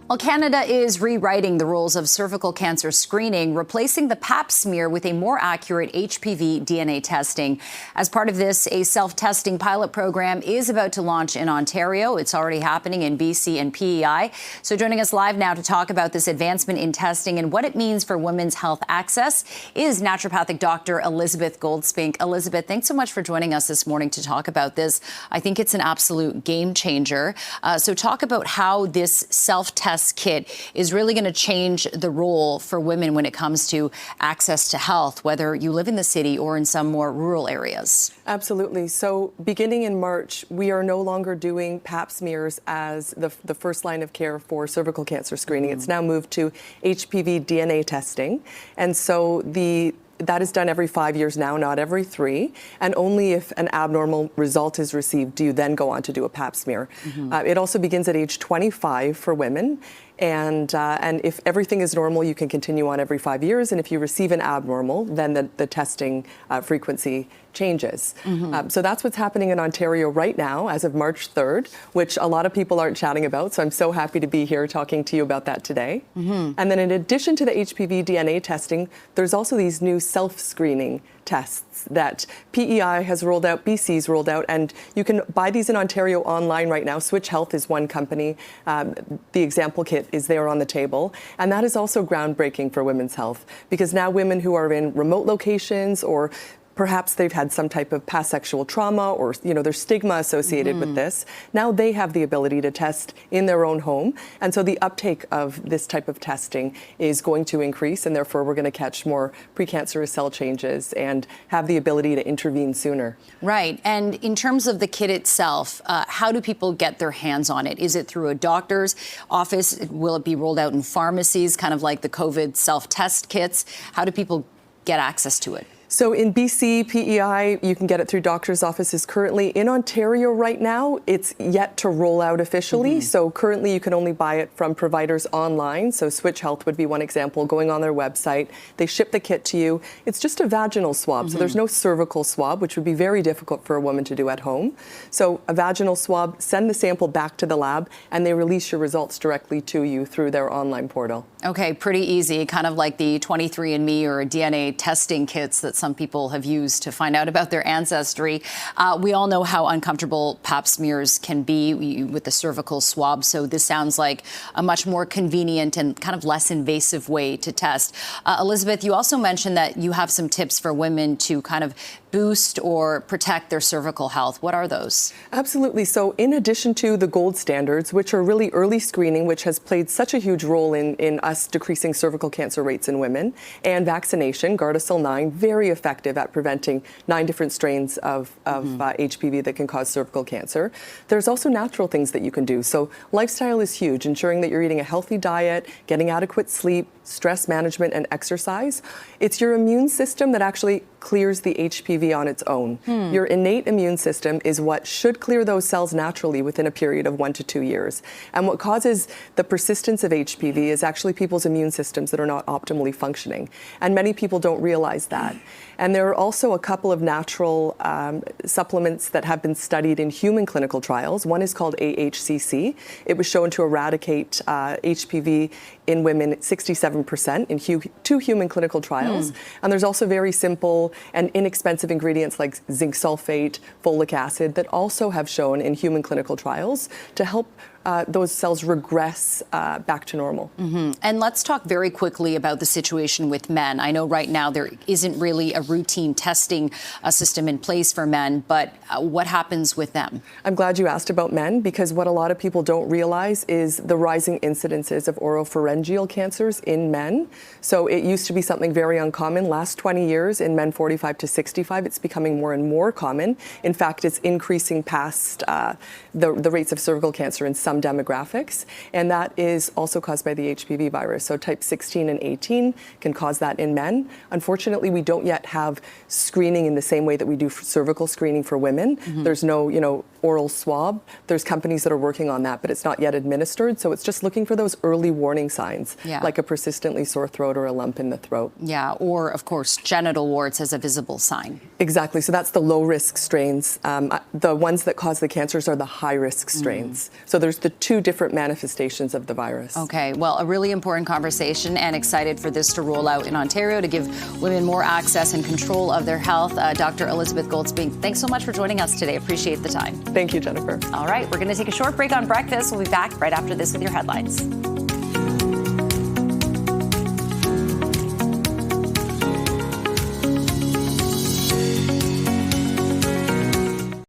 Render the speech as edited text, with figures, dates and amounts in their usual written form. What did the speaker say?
Well, Canada is rewriting the rules of cervical cancer screening, replacing the Pap smear with a more accurate HPV DNA testing. As part of this, a self-testing pilot program is about to launch in Ontario. It's already happening in BC and PEI. So joining us live now to talk about this advancement in testing and what it means for women's health access is naturopathic Dr. Elizabeth Goldspink. Elizabeth, thanks so much for joining us this morning to talk about this. I think it's an absolute game changer. So talk about how this self-test kit is really going to change the role for women when it comes to access to health, whether you live in the city or in some more rural areas. Absolutely. So beginning in March, we are no longer doing Pap smears as the first line of care for cervical cancer screening. It's now moved to HPV DNA testing. And so that is done every 5 years now, not every 3. And only if an abnormal result is received do you then go on to do a Pap smear. It also begins at age 25 for women. And if everything is normal, you can continue on every 5 years. And if you receive an abnormal, then the testing frequency changes. So that's what's happening in Ontario right now as of March 3rd, which a lot of people aren't chatting about. So I'm so happy to be here talking to you about that today. And then in addition to the HPV DNA testing, there's also these new self-screening tests that PEI has rolled out, BC's rolled out, and you can buy these in Ontario online right now. Switch Health is one company. The example kit is there on the table. And that is also groundbreaking for women's health because now women who are in remote locations or perhaps they've had some type of past sexual trauma or, there's stigma associated with this. Now they have the ability to test in their own home. And so the uptake of this type of testing is going to increase, and therefore we're going to catch more precancerous cell changes and have the ability to intervene sooner. Right. And in terms of the kit itself, how do people get their hands on it? Is it through a doctor's office? Will it be rolled out in pharmacies, kind of like the COVID self-test kits? How do people get access to it? So in BC, PEI, you can get it through doctor's offices currently. In Ontario right now, it's yet to roll out officially. So currently you can only buy it from providers online. So Switch Health would be one example, going on their website. They ship the kit to you. It's just a vaginal swab. So there's no cervical swab, which would be very difficult for a woman to do at home. So a vaginal swab, send the sample back to the lab, and they release your results directly to you through their online portal. Okay, pretty easy, kind of like the 23andMe or DNA testing kits that some people have used to find out about their ancestry. We all know how uncomfortable Pap smears can be with the cervical swab, so this sounds like a much more convenient and kind of less invasive way to test. Elizabeth, you also mentioned that you have some tips for women to kind of boost or protect their cervical health. What are those? Absolutely. So in addition to the gold standards, which are really early screening, which has played such a huge role in us decreasing cervical cancer rates in women, and vaccination, Gardasil 9, very effective at preventing 9 different strains of HPV that can cause cervical cancer. There's also natural things that you can do. So lifestyle is huge, ensuring that you're eating a healthy diet, getting adequate sleep, stress management, and exercise. It's your immune system that actually clears the HPV on its own. Your innate immune system is what should clear those cells naturally within a period of 1 to 2 years. And what causes the persistence of HPV is actually people's immune systems that are not optimally functioning. And many people don't realize that. And there are also a couple of natural supplements that have been studied in human clinical trials. One is called AHCC. It was shown to eradicate HPV in women 67% in 2 human clinical trials. And there's also very simple and inexpensive ingredients like zinc sulfate, folic acid that also have shown in human clinical trials to help those cells regress back to normal. And let's talk very quickly about the situation with men. I know right now there isn't really a routine testing system in place for men, but what happens with them? I'm glad you asked about men, because what a lot of people don't realize is the rising incidences of oropharyngeal cancers in men. So it used to be something very uncommon. Last 20 years in men 45 to 65, it's becoming more and more common. In fact, it's increasing past the rates of cervical cancer in some demographics, and that is also caused by the HPV virus. So type 16 and 18 can cause that in men. Unfortunately, we don't yet have screening in the same way that we do cervical screening for women. There's no, oral swab. There's companies that are working on that, but it's not yet administered. So it's just looking for those early warning signs, like a persistently sore throat or a lump in the throat. Yeah, or of course, genital warts as a visible sign. Exactly. So that's the low-risk strains. The ones that cause the cancers are the high-risk strains. So there's the two different manifestations of the virus. Okay, well, a really important conversation, and excited for this to roll out in Ontario to give women more access and control of their health. Dr. Elizabeth Goldspink, thanks so much for joining us today. Appreciate the time. Thank you, Jennifer. All right, we're going to take a short break on breakfast. We'll be back right after this with your headlines.